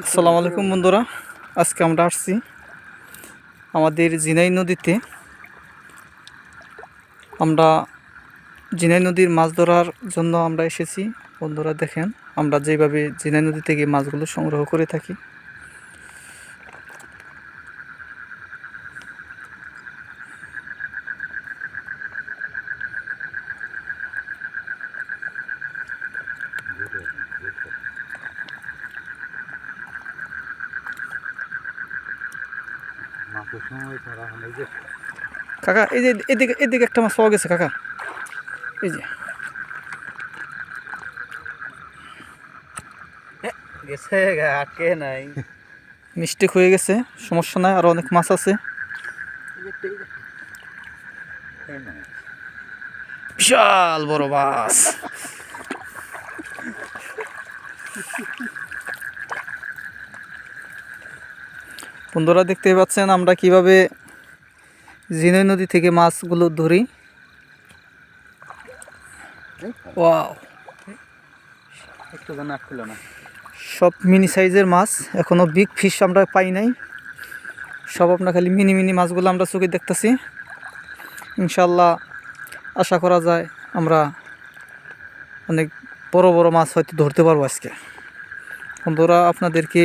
আসসালামু আলাইকুম বন্ধুরা, আজকে আমরা আসছি আমাদের জিনাই নদীতে। আমরা জিনাই নদীর মাছ ধরার জন্য আমরা এসেছি। বন্ধুরা দেখেন আমরা যেভাবে জিনাই নদী থেকে মাছগুলো সংগ্রহ করে থাকি। কাকা এই যে এদিকে এদিকে একটা মাছ পাওয়া গেছে কাকা, এই যে গেছে আটকে নাই, মিস্টেক হয়ে গেছে, সমস্যা নাই, আরো অনেক মাছ আছে। বিশাল বড় মাছ। বন্ধুরা দেখতে পাচ্ছেন আমরা কিভাবে জিনাই নদী থেকে মাছগুলো ধরি। ওয়াও, একটু যেন আটছিল না। সব মিনি সাইজের মাছ, এখনো বিগ ফিশ আমরা পাই নাই। সব আপনার খালি মিনি মিনি মাছগুলো আমরা চোখে দেখতেছি। ইনশাল্লাহ আশা করা যায় আমরা অনেক বড় বড় মাছ হয়তো ধরতে পারবো আজকে। বন্ধুরা আপনাদেরকে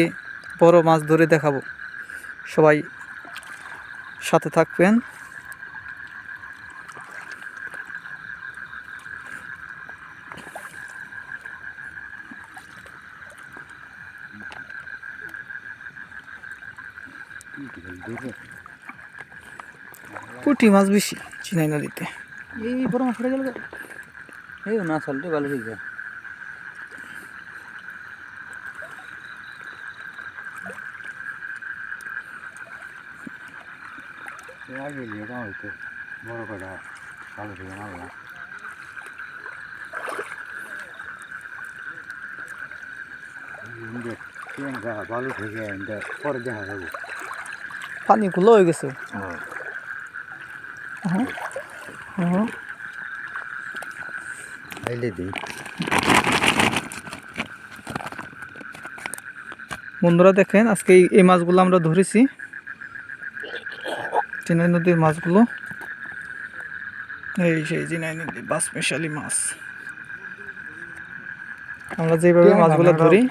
বড় মাছ ধরে দেখাবো, সবাই সাথে থাকবেন। পুঁটি মাছ বেশি চিনাই নদীতে। এই বড় মাছ পড়ে গেল, এই না চলতে ভালো ঠিক আছে। বড় কটা ভালো থেকে মারলাম। ভালো থেকে পরে দেখা যাবো। পানি গুলো হয়ে গেছে। বন্ধুরা দেখেন আজকে এই মাছগুলো আমরা ধরেছি, জিনাই নদীর মাছগুলো। এই সেই জিনাই নদীর বাসমিশালি মাছ। আমরা যেভাবে মাছগুলো ধরি